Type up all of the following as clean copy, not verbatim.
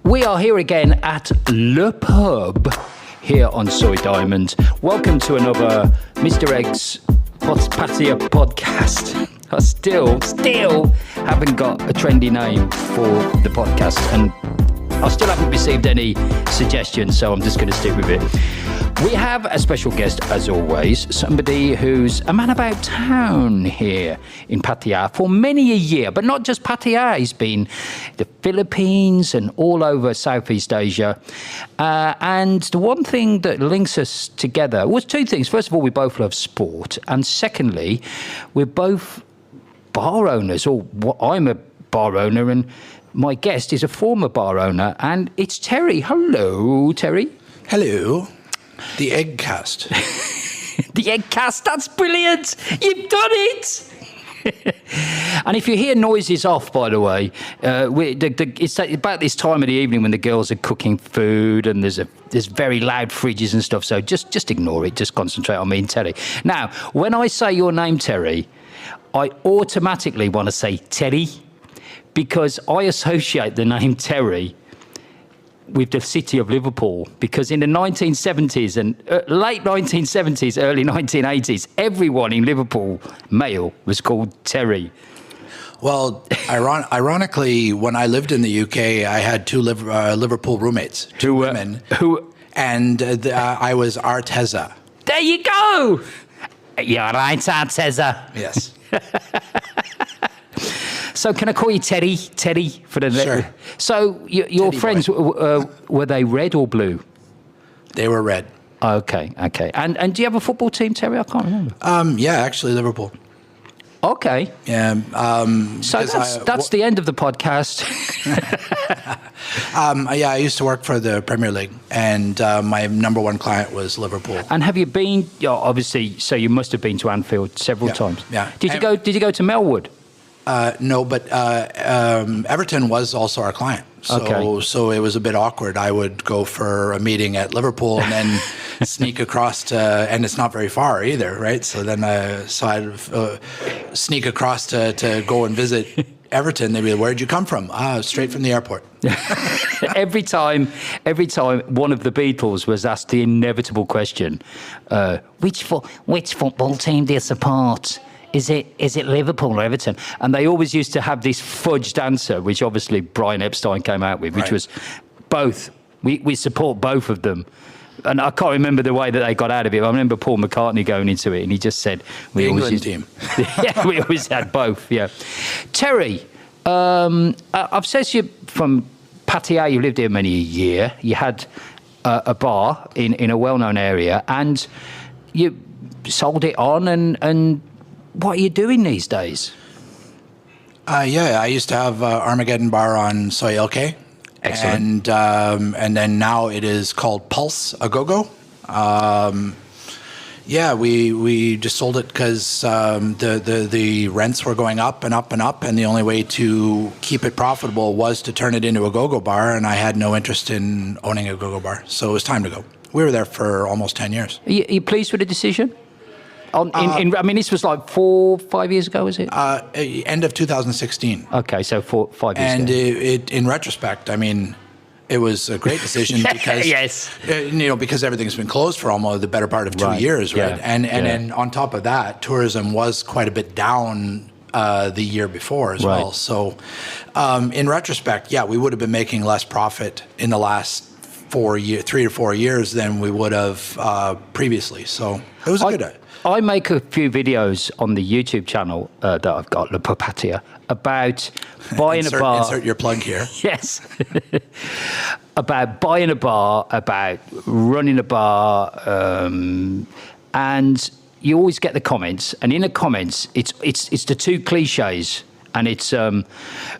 We are here again at Le Pub here on Soy Diamond. Welcome to another Mr. Egg's Pattaya podcast. I still haven't got a trendy name for the podcast, and I still haven't received any suggestions, so I'm just going to stick with it. We have a special guest, as always, somebody who's a man about town here in Pattaya for many a year, but not just Pattaya. He's been the Philippines and all over Southeast Asia. And the one thing that links us together was two things. First of all, we both love sport. And secondly, we're both bar owners, or I'm a bar owner, and my guest is a former bar owner, and it's Terry. Hello, Terry. Hello. The Eggcast. The Eggcast, that's brilliant. You've done it. And if you hear noises off, by the way, it's about this time of the evening when the girls are cooking food and there's very loud fridges and stuff. So just ignore it. Just concentrate on me and Terry. Now, when I say your name, Terry, I automatically want to say Terry because I associate the name Terry with the city of Liverpool, because in the 1970s and late 1970s, early 1980s, everyone in Liverpool, male, was called Terry. Well, ironically, when I lived in the UK, I had two Liverpool roommates, two women, and I was Arteza. There you go. You're right, Arteza. Yes. So can I call you Terry? Terry for the Sure. So your Teddy friends were they red or blue? They were red. Okay. And do you have a football team, Terry? I can't remember. Yeah, actually Liverpool. Okay. Yeah. So that's the end of the podcast. Yeah, I used to work for the Premier League, and my number one client was Liverpool. And have you been? Obviously, so you must have been to Anfield several times. Yeah. Did you go to Melwood? No, but Everton was also our client. So it was a bit awkward. I would go for a meeting at Liverpool and then sneak across to, and it's not very far either, right? So then I'd sneak across to go and visit Everton. They'd be like, "Where'd you come from?" Straight from the airport. Every time one of the Beatles was asked the inevitable question, which football team do you support? Is it Liverpool or Everton? And they always used to have this fudged answer, which obviously Brian Epstein came out with, which was both. We support both of them. And I can't remember the way that they got out of it. I remember Paul McCartney going into it, and he just said, "The England team." Yeah, we always had both. Yeah, Terry, I've said you're from Pattaya. You lived here many a year. You had a bar in a well-known area, and you sold it on. And what are you doing these days? Yeah, I used to have Armageddon Bar on Soy LK. Excellent. And then now it is called Pulse A Go-Go. Yeah, we just sold it because the rents were going up and up and up, and the only way to keep it profitable was to turn it into a go-go bar, and I had no interest in owning a go-go bar, so it was time to go. We were there for almost 10 years. Are you pleased with the decision? I mean, this was like 4-5 years ago, was it? End of 2016. Okay, so 5 years and ago. it, in retrospect, I mean, it was a great decision because yes, because everything's been closed for almost the better part of 2 years, right? Yeah. And then on top of that, tourism was quite a bit down the year before as well. So, in retrospect, yeah, we would have been making less profit in the last 3 to 4 years than we would have previously. So it was a good. I make a few videos on the YouTube channel that I've got, Le Pattaya, about buying a bar. Insert your plug here. Yes. About buying a bar, about running a bar, and you always get the comments. And in the comments, it's the two cliches. And it's and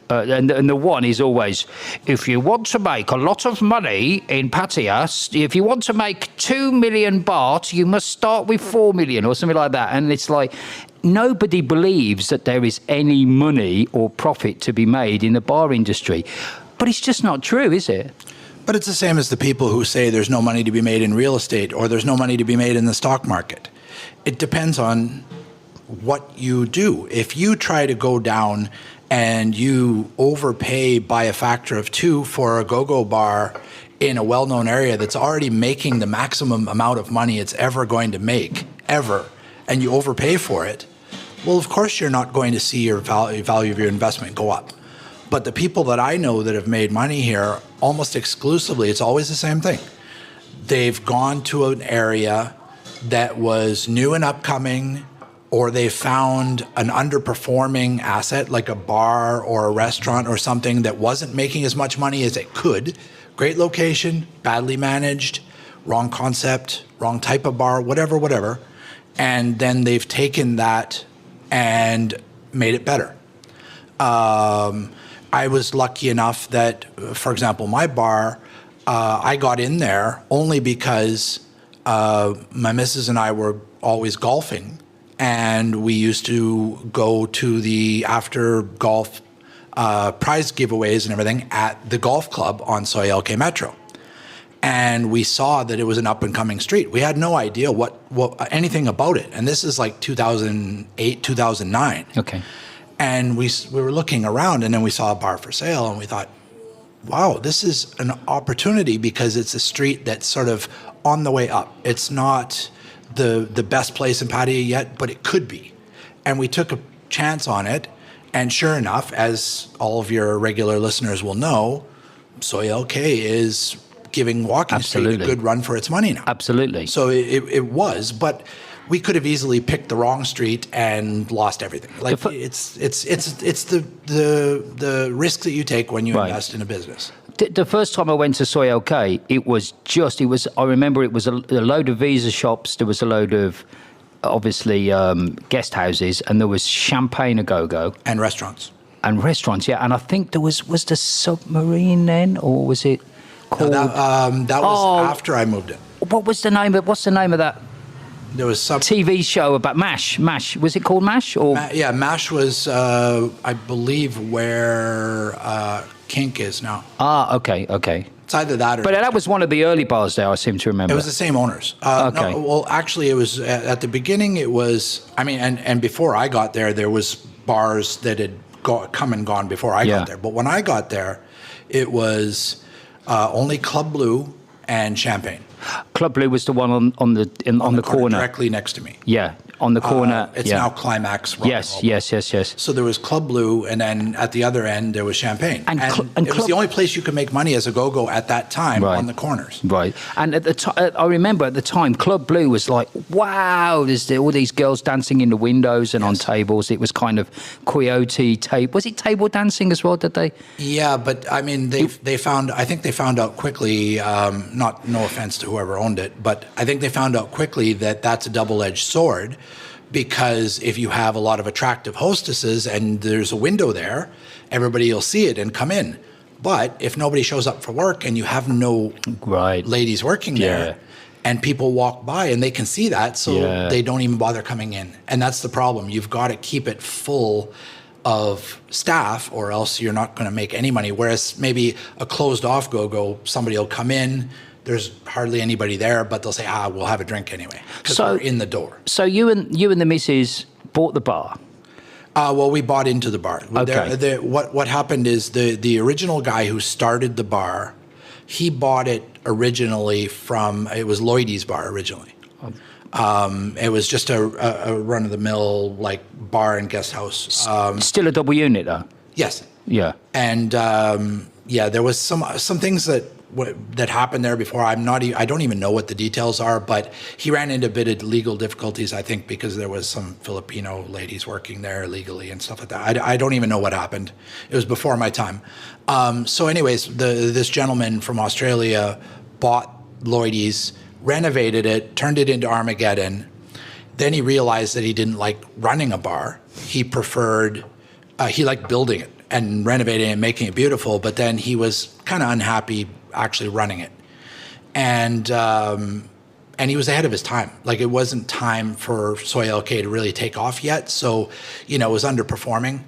the one is always, if you want to make a lot of money in Pattaya, if you want to make 2 million baht, you must start with 4 million or something like that. And it's like, nobody believes that there is any money or profit to be made in the bar industry. But it's just not true, is it? But it's the same as the people who say there's no money to be made in real estate or there's no money to be made in the stock market. It depends on what you do. If you try to go down and you overpay by a factor of 2 for a go-go bar in a well-known area that's already making the maximum amount of money it's ever going to make, ever, and you overpay for it, well, of course you're not going to see your value of your investment go up. But the people that I know that have made money here, almost exclusively, it's always the same thing. They've gone to an area that was new and upcoming, or they found an underperforming asset like a bar or a restaurant or something that wasn't making as much money as it could. Great location, badly managed, wrong concept, wrong type of bar, whatever. And then they've taken that and made it better. I was lucky enough that, for example, my bar, I got in there only because my missus and I were always golfing, and we used to go to the after golf prize giveaways and everything at the golf club on Soy Metro. And we saw that it was an up and coming street. We had no idea what anything about it. And this is like 2008, 2009. Okay. And we were looking around, and then we saw a bar for sale, and we thought, wow, this is an opportunity, because it's a street that's sort of on the way up. It's not the best place in Pattaya yet, but it could be. And we took a chance on it. And sure enough, as all of your regular listeners will know, Soy is giving Walking Street a good run for its money now. Absolutely. So it was, but we could have easily picked the wrong street and lost everything. Like it's the risk that you take when you invest in a business. The first time I went to Soy I remember it was a load of visa shops. There was a load of, obviously, guest houses, and there was champagne a-go-go. And restaurants. And restaurants, yeah. And I think there was the Submarine then, or was it called? No, that was after I moved in. What's the name of that? There was some TV show about MASH. Was it called MASH? Or MASH was, I believe, where Kink is now. Okay. It's either that or... But that was one of the early bars there, I seem to remember. It was the same owners. Okay. No, well, actually, it was... At the beginning, it was... I mean, and before I got there was bars that had come and gone before I got there. But when I got there, it was only Club Blue and Champagne. Club Blue was the one on the corner. Directly next to me. Yeah, on the corner. It's now Climax. Yes. So there was Club Blue, and then at the other end there was Champagne. And it was the only place you could make money as a go-go at that time, on the corners. Right. And at the I remember at the time, Club Blue was like, wow, there's all these girls dancing in the windows and on tables. It was kind of coyote tape. Was it table dancing as well, did they? Yeah, but I mean, I think they found out quickly, no offense to whoever owned it, but I think they found out quickly that that's a double-edged sword, because if you have a lot of attractive hostesses and there's a window there, everybody will see it and come in. But if nobody shows up for work and you have no ladies working there, and people walk by and they can see that, so they don't even bother coming in. And that's the problem. You've got to keep it full of staff, or else you're not going to make any money. Whereas maybe a closed-off go-go, somebody will come in, there's hardly anybody there, but they'll say, we'll have a drink anyway, because we're in the door. So you and the missus bought the bar? Well, we bought into the bar. Okay. What happened is the original guy who started the bar, he bought it originally it was Lloydie's bar originally. It was just a run-of-the-mill like bar and guest house. Still a double unit, though? Yes. Yeah. And there was some things that happened there before. I don't even know what the details are, but he ran into a bit of legal difficulties, I think, because there was some Filipino ladies working there illegally and stuff like that. I don't even know what happened. It was before my time. So anyways, this gentleman from Australia bought Lloydie's, renovated it, turned it into Armageddon. Then he realized that he didn't like running a bar. He liked building it and renovating it and making it beautiful, but then he was kind of unhappy actually running it. And he was ahead of his time. Like, it wasn't time for Soy LK to really take off yet. So, it was underperforming.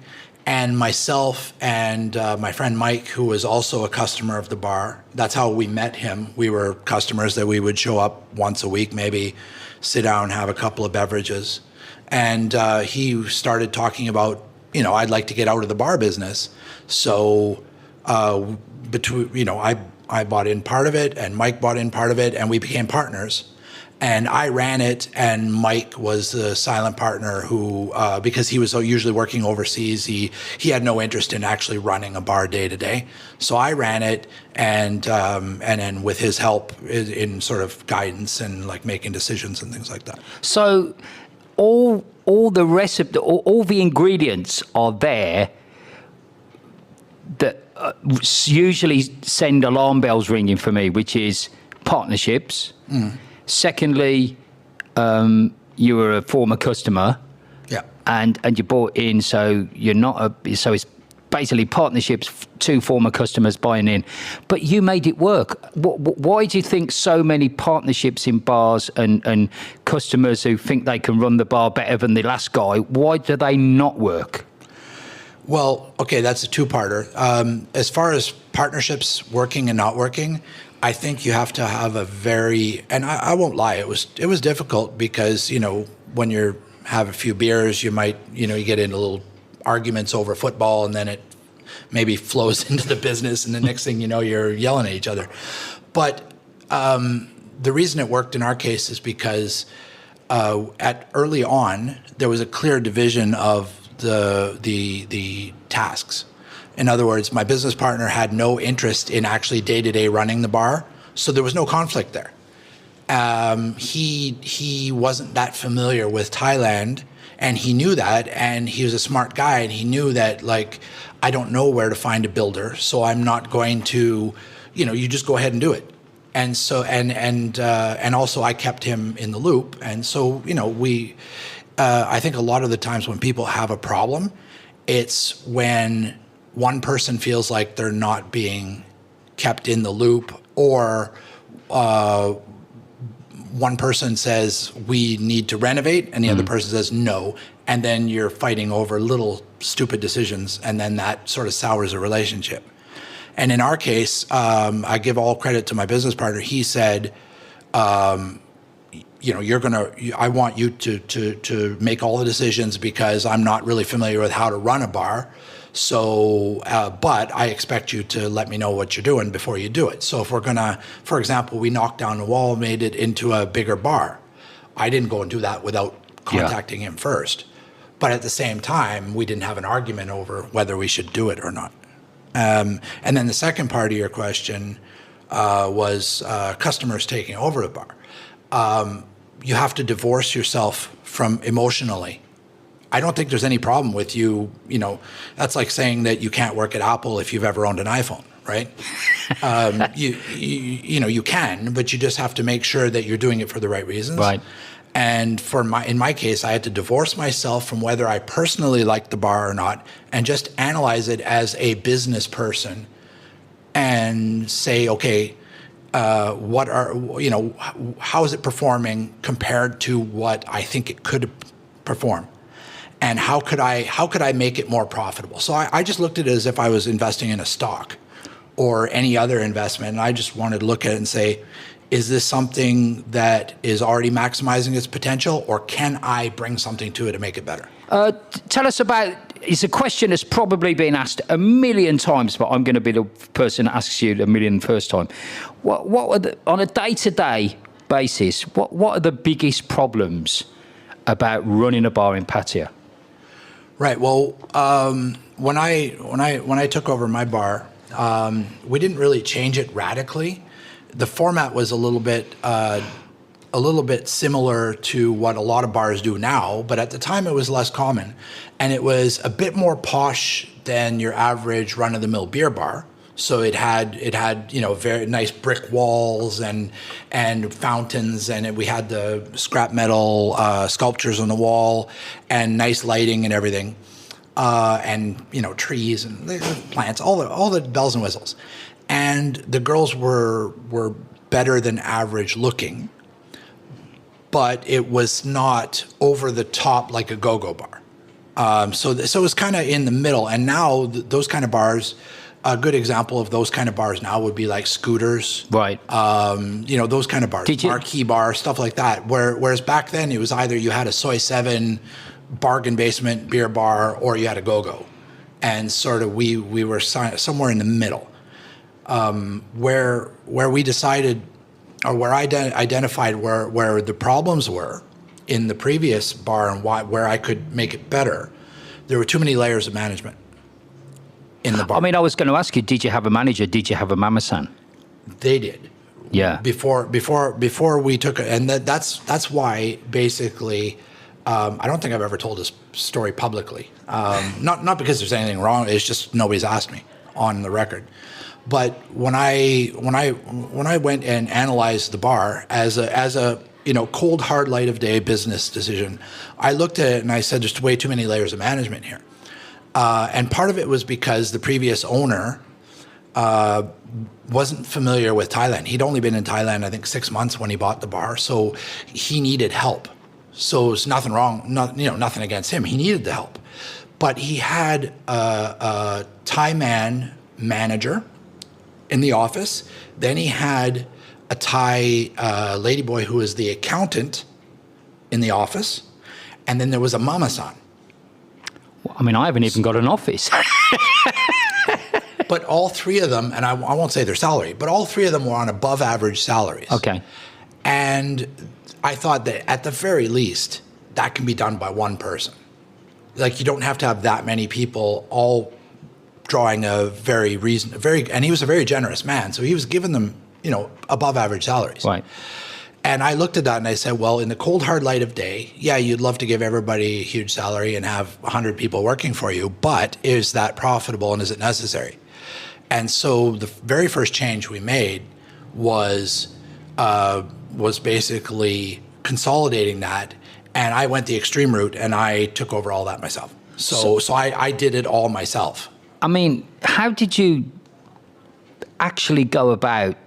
And myself and my friend Mike, who was also a customer of the bar, that's how we met him. We were customers that we would show up once a week, maybe sit down, have a couple of beverages. And he started talking about I'd like to get out of the bar business. So I bought in part of it, and Mike bought in part of it, and we became partners. And I ran it, and Mike was the silent partner who, because he was usually working overseas, he had no interest in actually running a bar day to day. So I ran it, and then with his help in sort of guidance and like making decisions and things like that. So all the recipe, all the ingredients are there that usually send alarm bells ringing for me, which is partnerships. Secondly, you were a former customer, and you bought in, so you're not so it's basically partnerships, two former customers buying in, but you made it work. Why do you think so many partnerships in bars and customers who think they can run the bar better than the last guy, why do they not work? Well, okay, that's a two-parter. As far as partnerships working and not working, I think you have to have a very, and I won't lie, it was difficult because, when you have a few beers, you might, you get into little arguments over football, and then it maybe flows into the business, and the next thing you know, you're yelling at each other. But the reason it worked in our case is because early on, there was a clear division of the tasks. In other words, my business partner had no interest in actually day-to-day running the bar, so there was no conflict there. He wasn't that familiar with Thailand, and he knew that, and he was a smart guy, and he knew that, like, I don't know where to find a builder, so I'm not going to, you just go ahead and do it. And so, and also I kept him in the loop, and so, I think a lot of the times when people have a problem, it's when one person feels like they're not being kept in the loop, or one person says we need to renovate and the other person says no, and then you're fighting over little stupid decisions, and then that sort of sours a relationship. And in our case, I give all credit to my business partner. He said, I want you to make all the decisions because I'm not really familiar with how to run a bar. So, but I expect you to let me know what you're doing before you do it. So if we're gonna, for example, we knocked down the wall, made it into a bigger bar. I didn't go and do that without contacting him first. But at the same time, we didn't have an argument over whether we should do it or not. And then the second part of your question was customers taking over a bar. You have to divorce yourself from emotionally. I don't think there's any problem with you, that's like saying that you can't work at Apple if you've ever owned an iPhone, right? You can, but you just have to make sure that you're doing it for the right reasons. Right. And in my case, I had to divorce myself from whether I personally liked the bar or not, and just analyze it as a business person and say, okay, how is it performing compared to what I think it could perform? And how could I make it more profitable? So I just looked at it as if I was investing in a stock or any other investment. And I just wanted to look at it and say, is this something that is already maximizing its potential, or can I bring something to it to make it better? Tell us about, it's a question that's probably been asked a million times, but I'm going to be the person that asks you a million first time. What are on a day-to-day basis, what are the biggest problems about running a bar in Pattaya? Right. Well, when I took over my bar, we didn't really change it radically. The format was a little bit similar to what a lot of bars do now, but at the time it was less common, and it was a bit more posh than your average run-of-the-mill beer bar. So it had very nice brick walls and fountains, and we had the scrap metal sculptures on the wall and nice lighting and everything, and trees and plants, all the bells and whistles. And the girls were better than average looking, but it was not over the top like a go-go bar. So it was kind of in the middle. And now those kind of bars. A good example of those kind of bars now would be like Scooters, right? Those kind of bars, Marquee Bar, stuff like that. Whereas back then it was either you had a Soy 7 bargain basement beer bar, or you had a go-go. And sort of we were somewhere in the middle, where we decided, or where I identified where the problems were in the previous bar and where I could make it better. There were too many layers of management in the bar. I mean, I was going to ask you, did you have a manager? Did you have a mama-san? They did. Yeah. Before we took it, and that's why basically, I don't think I've ever told this story publicly. Not because there's anything wrong. It's just nobody's asked me on the record. But when I went and analyzed the bar as a cold hard light of day business decision, I looked at it and I said, there's way too many layers of management here. And part of it was because the previous owner wasn't familiar with Thailand. He'd only been in Thailand, I think, 6 months when he bought the bar, so he needed help. So it's nothing wrong, nothing against him. He needed the help, but he had a Thai manager in the office. Then he had a Thai ladyboy who was the accountant in the office, and then there was a mama-san. Well, I mean, I haven't even got an office. But all three of them, and I won't say their salary, but all three of them were on above average salaries. Okay. And I thought that at the very least, that can be done by one person. Like, you don't have to have that many people all drawing and he was a very generous man. So he was giving them, above average salaries. Right. And I looked at that and I said, well, in the cold hard light of day, yeah, you'd love to give everybody a huge salary and have 100 people working for you, but is that profitable and is it necessary? And so the very first change we made was basically consolidating that, and I went the extreme route and I took over all that myself. So I did it all myself. I mean, how did you actually go about,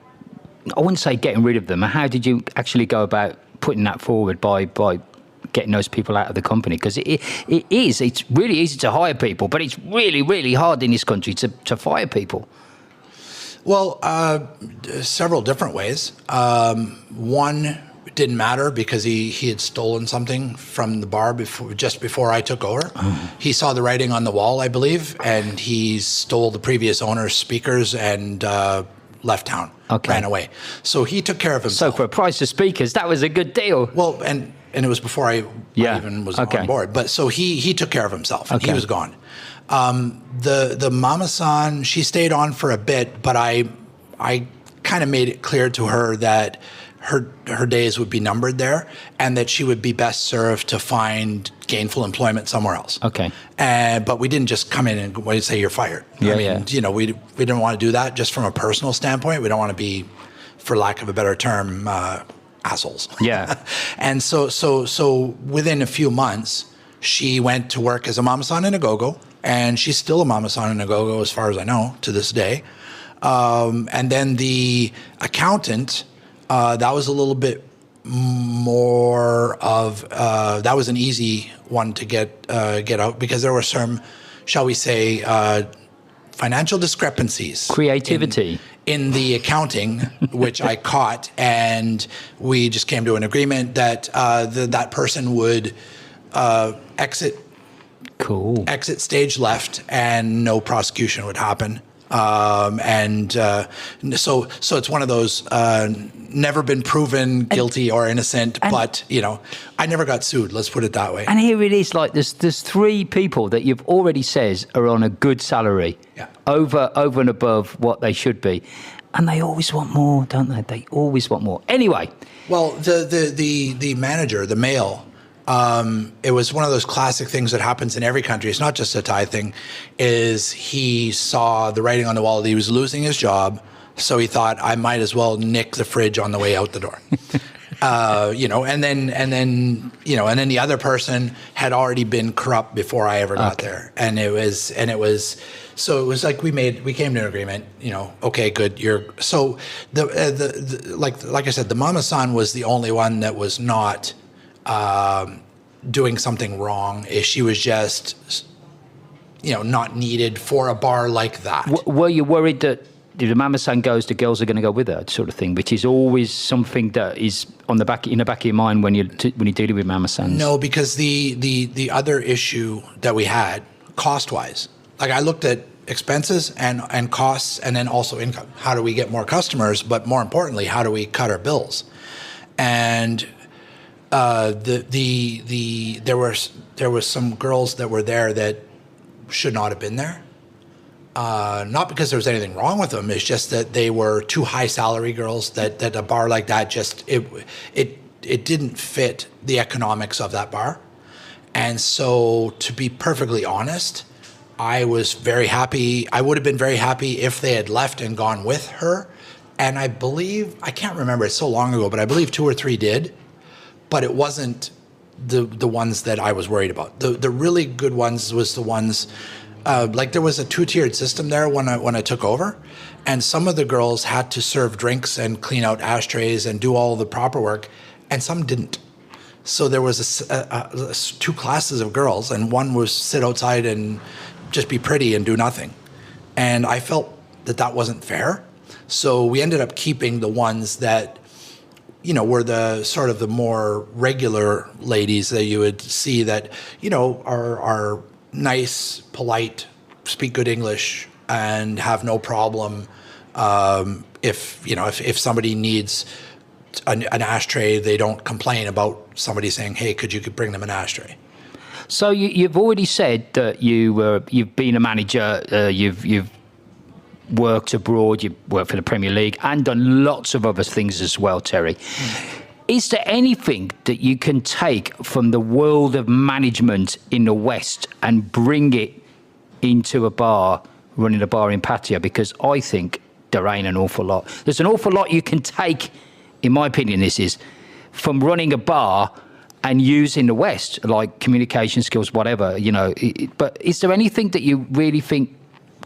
I wouldn't say getting rid of them, how did you actually go about putting that forward by getting those people out of the company? Because it's really easy to hire people, but it's really, really hard in this country to fire people. Well, several different ways. One, it didn't matter because he had stolen something from the bar just before I took over. Oh. He saw the writing on the wall, I believe, and he stole the previous owner's speakers and left town, ran away. So he took care of himself. So for a price of speakers, that was a good deal. Well, and it was before I even was on board. But so he took care of himself, and he was gone. The mama-san, she stayed on for a bit, but I kind of made it clear to her that her days would be numbered there, and that she would be best served to find gainful employment somewhere else. Okay. But we didn't just come in and say you're fired. Yeah, we didn't want to do that just from a personal standpoint. We don't want to be, for lack of a better term, assholes. Yeah. And so within a few months, she went to work as a mama-san in a go-go, and she's still a mama-san in a go-go as far as I know to this day. And then the accountant, that was a little bit more of that was an easy one to get out, because there were some, shall we say, financial discrepancies, creativity in the accounting, which I caught, and we just came to an agreement that that person would exit stage left, and no prosecution would happen. So it's one of those never been proven guilty or innocent, but I never got sued. Let's put it that way. And here it is, like there's three people that you've already said are on a good salary, over and above what they should be, and they always want more, don't they? They always want more. Anyway, well, the manager, the male. It was one of those classic things that happens in every country. It's not just a Thai thing. Is he saw the writing on the wall that he was losing his job, so he thought, I might as well nick the fridge on the way out the door. And then the other person had already been corrupt before I ever got there, and it was like we came to an agreement. Okay, good. So like I said, the mama-san was the only one that was not doing something wrong. She was just, not needed for a bar like that. Were you worried that if the mama san goes, the girls are going to go with her, sort of thing, which is always something that is in the back of your mind when you're dealing with mama sans. No, because the other issue that we had, cost-wise, like I looked at expenses and costs, and then also income. How do we get more customers? But more importantly, how do we cut our bills? And there were some girls that were there that should not have been there. Not because there was anything wrong with them. It's just that they were too high salary girls. That a bar like that just it didn't fit the economics of that bar. And so, to be perfectly honest, I was very happy. I would have been very happy if they had left and gone with her. And I believe, I can't remember, it's so long ago, but I believe 2 or 3 did. But it wasn't the ones that I was worried about. The really good ones was the ones, like there was a 2-tiered system there when I took over. And some of the girls had to serve drinks and clean out ashtrays and do all the proper work, and some didn't. So there was 2 classes of girls, and one was sit outside and just be pretty and do nothing. And I felt that wasn't fair. So we ended up keeping the ones that, were the sort of the more regular ladies that you would see that, are nice, polite, speak good English, and have no problem if somebody needs an ashtray, they don't complain about somebody saying, hey, could you bring them an ashtray? So you've already said that you've been a manager, you've worked abroad, you've worked for the Premier League and done lots of other things as well, Terry. Is there anything that you can take from the world of management in the West and bring it into running a bar in Pattaya? Because I think there ain't an awful lot. There's an awful lot you can take, in my opinion, this is, from running a bar and use in the West, like communication skills, whatever, but is there anything that you really think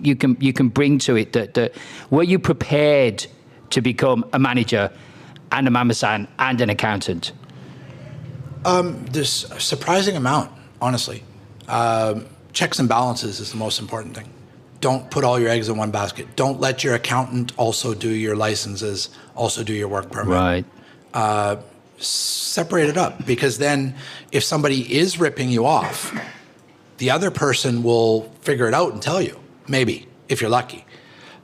you can bring to it that were you prepared to become a manager and a mama-san and an accountant? There's a surprising amount, honestly. Checks and balances is the most important thing. Don't put all your eggs in one basket. Don't let your accountant also do your licenses, also do your work permit. Right. Separate it up, because then if somebody is ripping you off, the other person will figure it out and tell you, maybe, if you're lucky.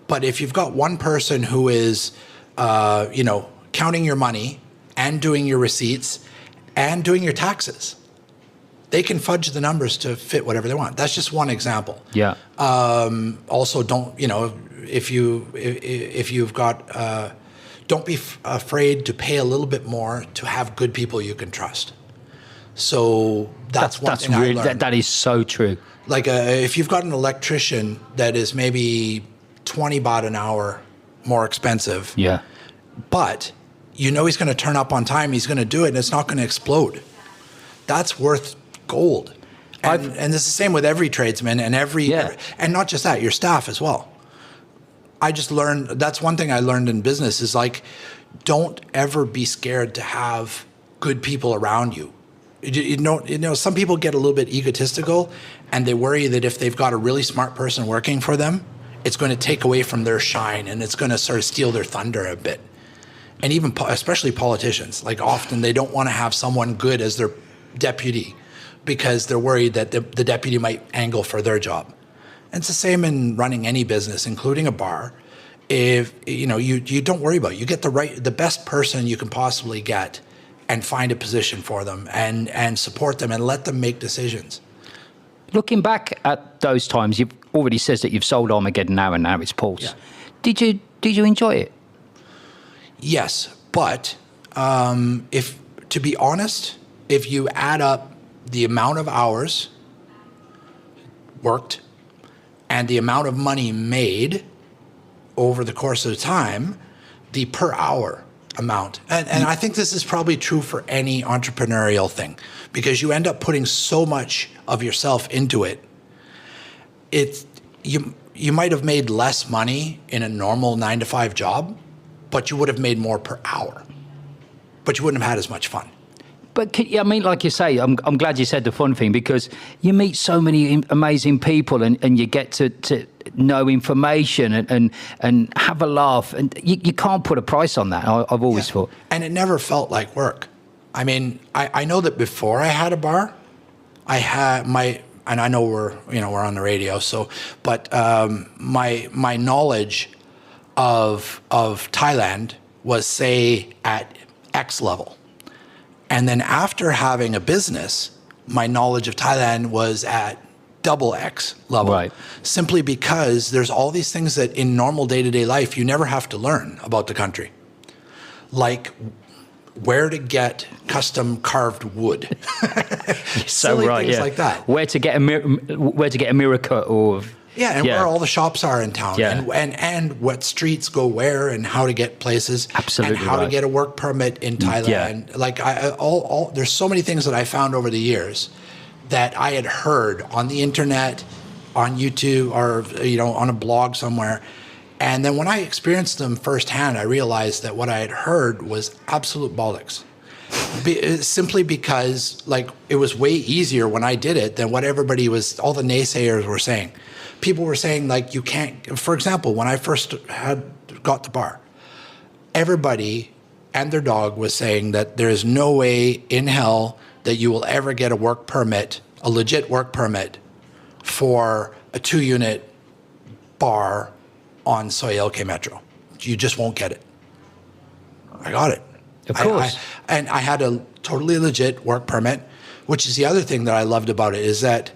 But if you've got one person who is, counting your money and doing your receipts and doing your taxes, they can fudge the numbers to fit whatever they want. That's just one example. Yeah. Also, don't, if you've got, don't be afraid to pay a little bit more to have good people you can trust. So that's one thing I learned. That is so true. Like if you've got an electrician that is maybe 20 baht an hour more expensive, yeah, but he's going to turn up on time, he's going to do it, and it's not going to explode. That's worth gold. And it's the same with every tradesman and and not just that, your staff as well. I just learned, that's one thing I learned in business is like, don't ever be scared to have good people around you. Some people get a little bit egotistical and they worry that if they've got a really smart person working for them, it's going to take away from their shine and it's going to sort of steal their thunder a bit. And even, especially politicians, like often they don't want to have someone good as their deputy because they're worried that the deputy might angle for their job. And it's the same in running any business, including a bar. If you don't worry about it. You get the best person you can possibly get and find a position for them and support them and let them make decisions. Looking back at those times, you've already said that you've sold Armageddon now and now it's Pulse. Yeah. Did you enjoy it? Yes, but to be honest, if you add up the amount of hours worked and the amount of money made over the course of the time, the per hour amount. And I think this is probably true for any entrepreneurial thing because you end up putting so much of yourself into it. You might have made less money in a normal 9-to-5 job, but you would have made more per hour. But you wouldn't have had as much fun. But I mean, like you say, I'm glad you said the fun thing, because you meet so many amazing people and you get to know information and have a laugh, and you can't put a price on that. I've always thought. And it never felt like work. I mean, I know that before I had a bar, I had and I know we're on the radio, but my knowledge of Thailand was, say, at X level. And then after having a business, my knowledge of Thailand was at double X level. Right. Simply because there's all these things that in normal day-to-day life you never have to learn about the country. Like where to get custom carved wood. Silly things like that. Where to get a mirror cut, or where all the shops are in town, and what streets go where, and how to get places, absolutely, and how to get a work permit in Thailand. Yeah. Like there's so many things that I found over the years that I had heard on the internet, on YouTube, or on a blog somewhere. And then when I experienced them firsthand, I realized that what I had heard was absolute bollocks. Simply because it was way easier when I did it than what all the naysayers were saying. People were saying you can't, for example, when I first got the bar, everybody and their dog was saying that there is no way in hell that you will ever get a work permit, a legit work permit for a 2-unit bar on Soyelke Metro. You just won't get it. I got it. Of course. And I had a totally legit work permit, which is the other thing that I loved about it, is that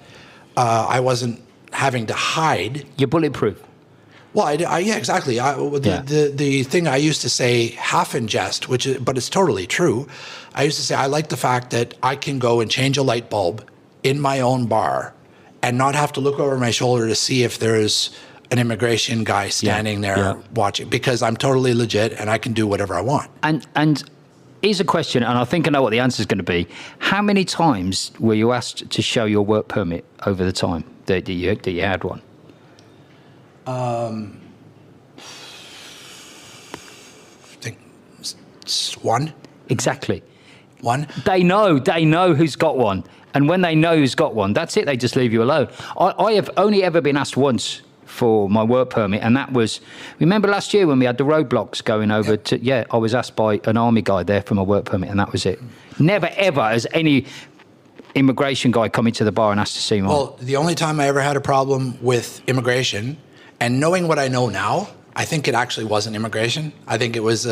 I wasn't having to hide. You're bulletproof. Well, yeah, exactly. The thing I used to say half in jest, but it's totally true. I used to say I like the fact that I can go and change a light bulb in my own bar and not have to look over my shoulder to see if there's an immigration guy standing there watching, because I'm totally legit and I can do whatever I want. And here's a question, and I think I know what the answer is going to be. How many times were you asked to show your work permit over the time that you had one? I think one. Exactly. One. They know who's got one. And when they know who's got one, that's it. They just leave you alone. I have only ever been asked once for my work permit, and that was, remember last year when we had the roadblocks going over to, I was asked by an army guy there for my work permit, and that was it. Never ever has any immigration guy come into the bar and asked to see mine. Well, the only time I ever had a problem with immigration, and knowing what I know now, I think it actually wasn't immigration. I think it was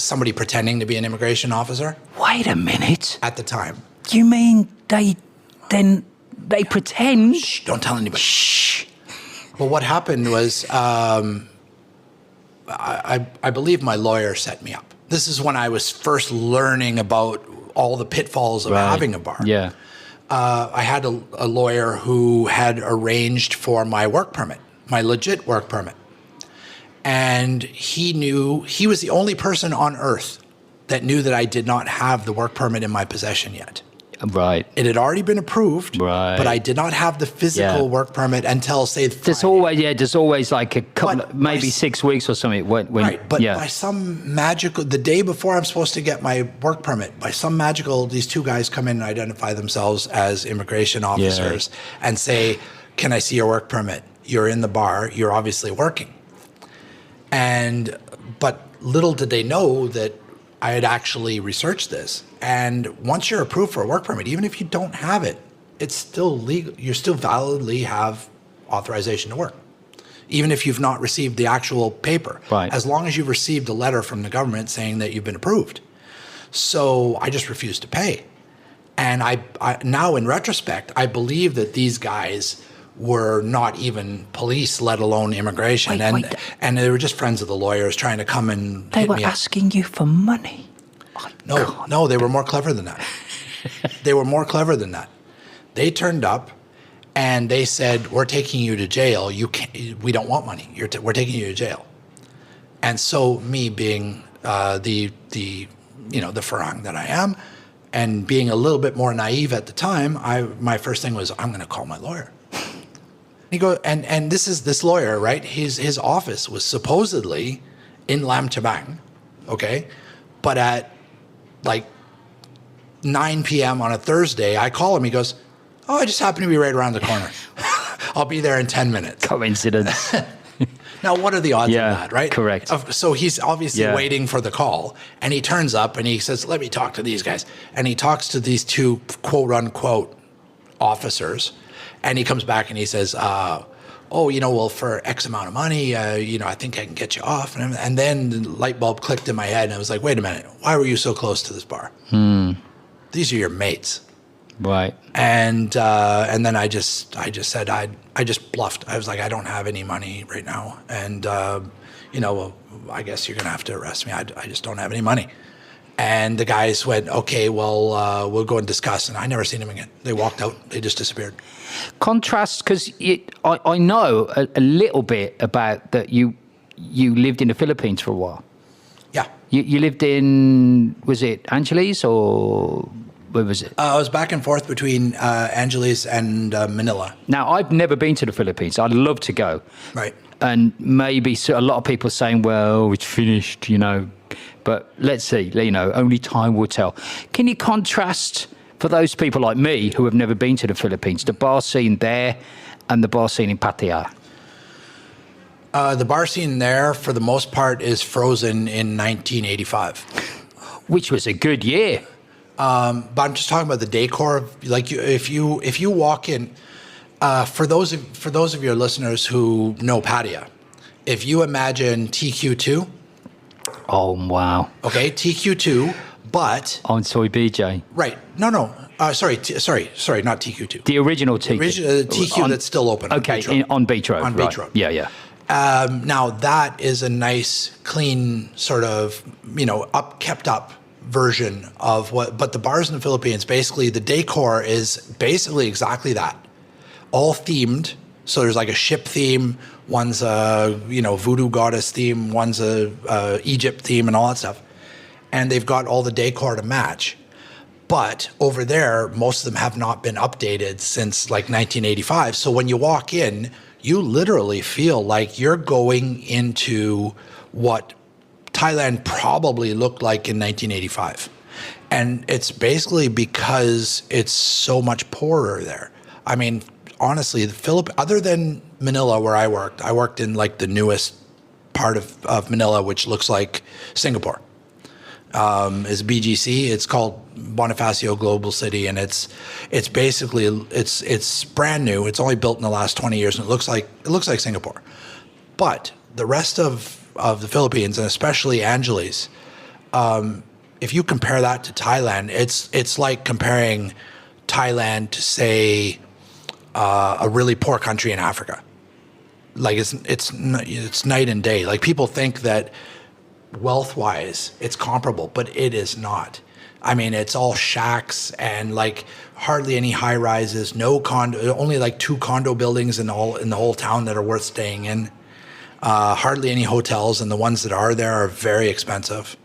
somebody pretending to be an immigration officer. Wait a minute. At the time. You mean they pretend? Shh, don't tell anybody. Shh. Well, what happened was I believe my lawyer set me up. This is when I was first learning about all the pitfalls of having a bar. Yeah. I had a lawyer who had arranged for my work permit, my legit work permit. And he was the only person on earth that knew that I did not have the work permit in my possession yet. Right. It had already been approved, but I did not have the physical work permit until, say, Friday. There's always like a couple, maybe 6 weeks or something. By some magical, the day before I'm supposed to get my work permit, by some magical, these two guys come in and identify themselves as immigration officers and say, "Can I see your work permit? You're in the bar. You're obviously working." But little did they know that I had actually researched this. And once you're approved for a work permit, even if you don't have it, it's still legal. You still validly have authorization to work, even if you've not received the actual paper. Right. As long as you've received a letter from the government saying that you've been approved. So I just refused to pay. And I now, in retrospect, I believe that these guys were not even police, let alone immigration. And they were just friends of the lawyers trying to come and They hit were me up. asking you for money. No, they were more clever than that. They turned up and they said, "We're taking you to jail. We don't want money. We're taking you to jail." And so, me being the farang that I am, and being a little bit more naive at the time, my first thing was, I'm going to call my lawyer. And this lawyer, right? His office was supposedly in Lam Chabang, okay, but at 9 p.m. on a Thursday, I call him. He goes, "Oh, I just happen to be right around the corner. I'll be there in 10 minutes." Coincidence. Now, what are the odds of that, right? Correct. So he's obviously waiting for the call, and he turns up and he says, "Let me talk to these guys." And he talks to these two quote unquote officers, and he comes back and he says, well, for X amount of money, I think I can get you off. And then the light bulb clicked in my head, and I was like, wait a minute, why were you so close to this bar? These are your mates. Right. And then I just said, I just bluffed. I was like, I don't have any money right now. And, I guess you're going to have to arrest me. I just don't have any money. And the guys went, okay, well, we'll go and discuss. And I never seen them again. They walked out. They just disappeared. Contrast, because I know a little bit about that you lived in the Philippines for a while. Yeah. You lived in, was it Angeles or where was it? I was back and forth between Angeles and Manila. Now, I've never been to the Philippines. I'd love to go. Right. And maybe a lot of people are saying, well, it's finished, But let's see, only time will tell. Can you contrast, for those people like me who have never been to the Philippines, the bar scene there and the bar scene in Pattaya? The bar scene there, for the most part, is frozen in 1985. Which was a good year. But I'm just talking about the decor. Like, if you walk in, for those of your listeners who know Pattaya, if you imagine TQ2. Oh, wow. Okay, TQ2, but on Soy BJ. Right. No. Sorry, not TQ2. The original TQ. TQ that's still open. Okay, on Beach Road. On Beach Road. Yeah. Now that is a nice, clean, sort of, kept up version of what. But the bars in the Philippines, basically, the decor is basically exactly that, all themed. So there's like a ship theme. One's a voodoo goddess theme. One's a Egypt theme, and all that stuff. And they've got all the decor to match. But over there, most of them have not been updated since like 1985. So when you walk in, you literally feel like you're going into what Thailand probably looked like in 1985. And it's basically because it's so much poorer there. I mean, honestly, other than Manila, where I worked in like the newest part of Manila, which looks like Singapore. Is BGC. It's called Bonifacio Global City, and it's basically it's brand new. It's only built in the last 20 years, and it looks like Singapore. But the rest of the Philippines, and especially Angeles, if you compare that to Thailand, it's like comparing Thailand to, say, a really poor country in Africa. Like it's night and day. Like, people think that wealth-wise it's comparable, but it is not. I mean, it's all shacks and like hardly any high rises, no condo, only like 2 condo buildings in the whole town that are worth staying in. Hardly any hotels, and the ones that are there are very expensive.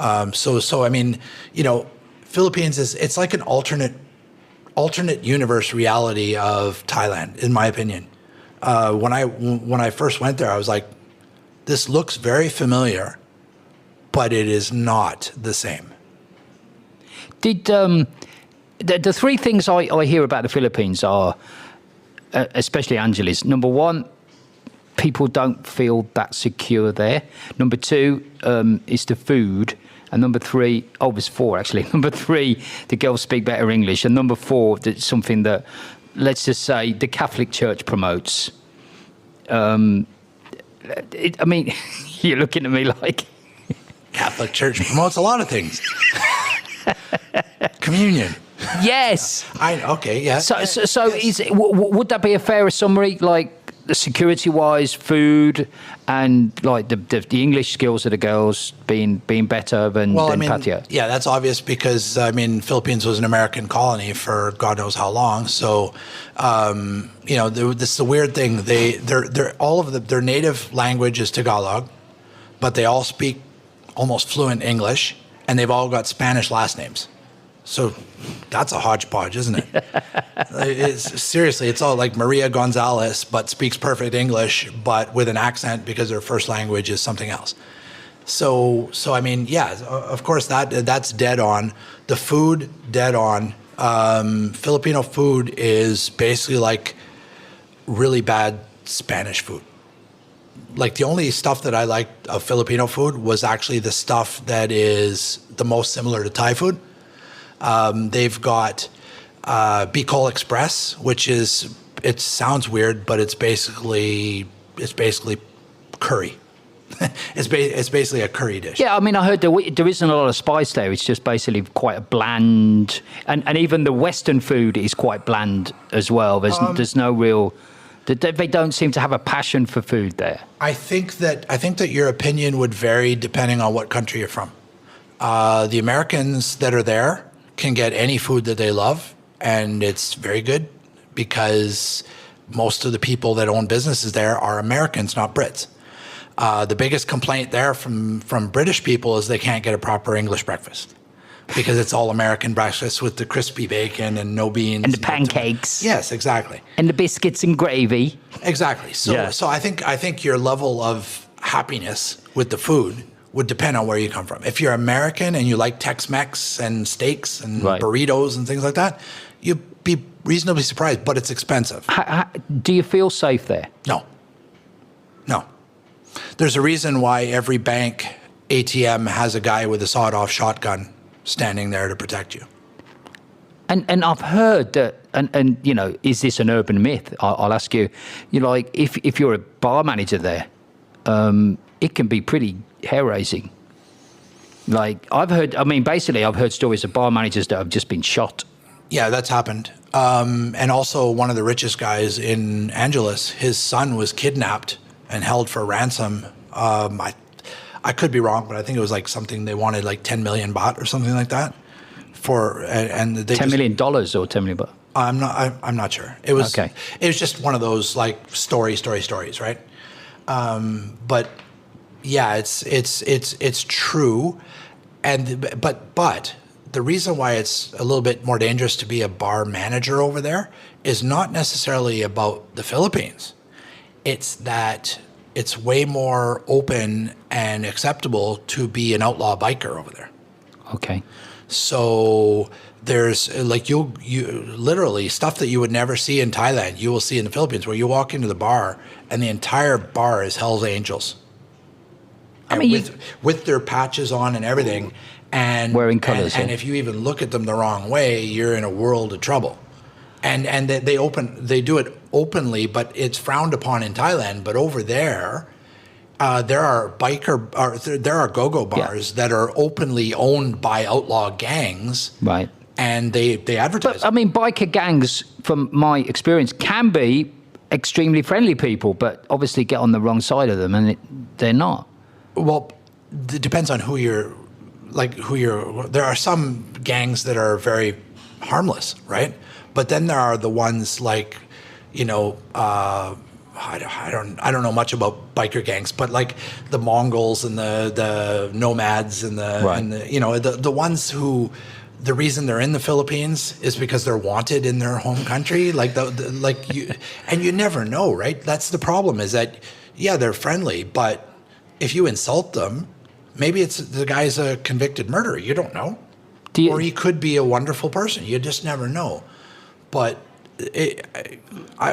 So I mean, Philippines it's like an alternate universe reality of Thailand, in my opinion. When I first went there, I was like, this looks very familiar, but it is not the same. Did the 3 things I hear about the Philippines are, especially Angeles, number 1, people don't feel that secure there. Number 2 is the food. And number 3, it's 4 actually. Number 3, the girls speak better English. And number 4, that's something that, let's just say, the Catholic Church promotes. You're looking at me like... Catholic Church promotes a lot of things. Communion. Yes. Okay, yeah. So would that be a fairer summary, like security-wise, food, and like the English skills of the girls being better than Pattaya? Yeah, that's obvious because, Philippines was an American colony for God knows how long. So, this is the weird thing. They're all of their native language is Tagalog, but they all speak almost fluent English, and they've all got Spanish last names. So that's a hodgepodge, isn't it? Seriously, it's all like Maria Gonzalez, but speaks perfect English, but with an accent because her first language is something else. So I mean, yeah, of course that's dead on. The food, dead on. Filipino food is basically like really bad Spanish food. Like the only stuff that I liked of Filipino food was actually the stuff that is the most similar to Thai food. They've got Bicol Express, which is, it sounds weird, but it's basically curry. It's basically a curry dish. Yeah, I mean, I heard there isn't a lot of spice there. It's just basically quite a bland, and even the Western food is quite bland as well. There's no real. They don't seem to have a passion for food there. I think that your opinion would vary depending on what country you're from. The Americans that are there can get any food that they love, and it's very good because most of the people that own businesses there are Americans, not Brits. The biggest complaint there from British people is they can't get a proper English breakfast because it's all American breakfast with the crispy bacon and no beans. And the pancakes. Yes, exactly. And the biscuits and gravy. Exactly. So I think your level of happiness with the food would depend on where you come from. If you're American and you like Tex-Mex and steaks and burritos and things like that, you'd be reasonably surprised, but it's expensive. Do you feel safe there? No. There's a reason why every bank ATM has a guy with a sawed-off shotgun standing there to protect you. And I've heard that, and you know, is this an urban myth? I'll ask you. You know, like if you're a bar manager there, it can be pretty hair-raising. Like I've heard stories of bar managers that have just been shot. Yeah, that's happened. And also one of the richest guys in Angeles, his son was kidnapped and held for ransom. I could be wrong, but I think it was like something they wanted like 10 million baht or something like that. And they $10 million or 10 million baht? I'm not sure. It was okay. It was just one of those like stories, right? But yeah, it's true. But the reason why it's a little bit more dangerous to be a bar manager over there is not necessarily about the Philippines. It's that it's way more open and acceptable to be an outlaw biker over there. Okay. So there's like you literally stuff that you would never see in Thailand, you will see in the Philippines, where you walk into the bar and the entire bar is Hell's Angels. I mean, with their patches on and everything, and wearing colors. And if you even look at them the wrong way, you're in a world of trouble. And they do it openly, but it's frowned upon in Thailand. But over there, there are go-go bars that are openly owned by outlaw gangs, right? And they advertise. But I mean, biker gangs, from my experience, can be extremely friendly people, but obviously get on the wrong side of them, and they're not. Well, it depends on who you're. There are some gangs that are very harmless, right? But then there are the ones like, you know, I don't know much about biker gangs, but like the Mongols and the nomads and the you know, the ones who, the reason they're in the Philippines is because they're wanted in their home country. And you never know, right? That's the problem, is that yeah, they're friendly, but if you insult them, maybe it's the guy's a convicted murderer. You don't know, or he could be a wonderful person. You just never know. But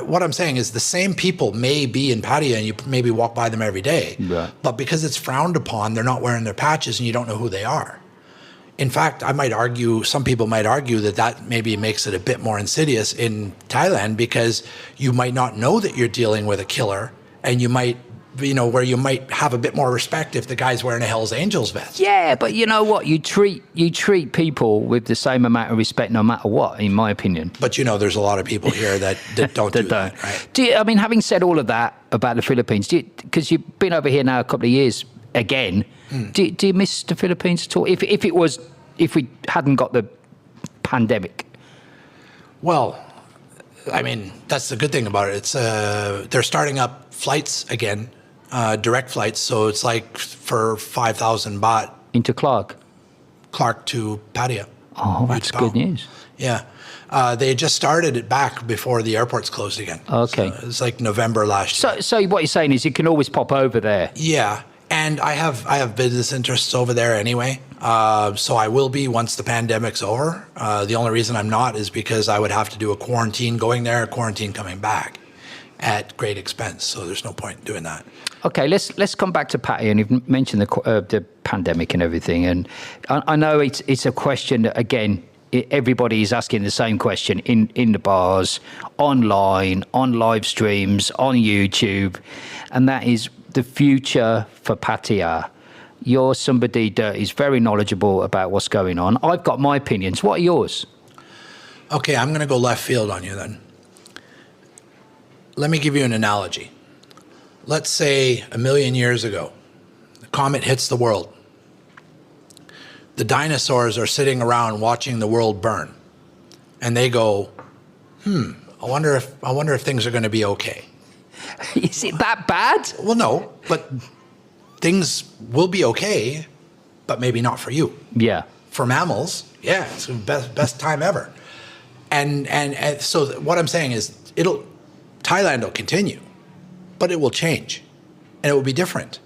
what I'm saying is the same people may be in Pattaya and you maybe walk by them every day. Yeah. But because it's frowned upon, they're not wearing their patches and you don't know who they are. In fact, some people might argue that maybe makes it a bit more insidious in Thailand, because you might not know that you're dealing with a killer, and you might, you know, where you might have a bit more respect if the guy's wearing a Hell's Angels vest. Yeah, but you know what? You treat people with the same amount of respect no matter what, in my opinion. But you know, there's a lot of people here that don't do that, right? I mean, having said all of that about the Philippines, because you've been over here now a couple of years again, do you miss the Philippines at all? If we hadn't got the pandemic? Well, I mean, that's the good thing about it. It's they're starting up flights again. Direct flights, so it's like for 5,000 baht. Into Clark to Pattaya. Oh, that's good news. Yeah. They just started it back before the airports closed again. Okay. So it's like November last year. So what you're saying is you can always pop over there. Yeah. And I have business interests over there anyway. So I will be once the pandemic's over. The only reason I'm not is because I would have to do a quarantine going there, a quarantine coming back at great expense. So there's no point in doing that. Okay, let's come back to Pattaya, and you've mentioned the pandemic and everything. And I know it's a question that, again, everybody is asking the same question in the bars, online, on live streams, on YouTube, and that is the future for Pattaya. You're somebody that is very knowledgeable about what's going on. I've got my opinions. What are yours? Okay, I'm going to go left field on you then. Let me give you an analogy. Let's say 1 million years ago, a comet hits the world. The dinosaurs are sitting around watching the world burn, and they go, I wonder if things are going to be okay. Is it that bad? Well, no, but things will be okay, but maybe not for you. Yeah. For mammals, yeah, it's the best time ever. And so what I'm saying is, Thailand will continue, but it will change, and it will be different.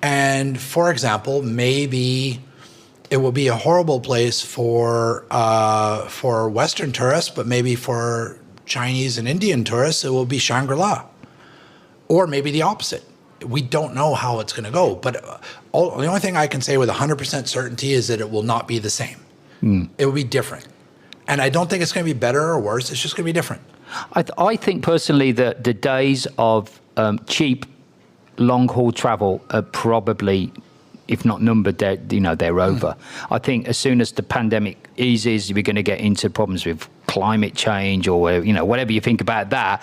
And for example, maybe it will be a horrible place for Western tourists, but maybe for Chinese and Indian tourists, it will be Shangri-La. Or maybe the opposite. We don't know how it's going to go. But the only thing I can say with 100% certainty is that it will not be the same. It will be different. And I don't think it's going to be better or worse. It's just going to be different. I think personally that the days of cheap long-haul travel are probably, if not numbered, they're over. I think as soon as the pandemic eases, we're going to get into problems with climate change or, whatever you think about that.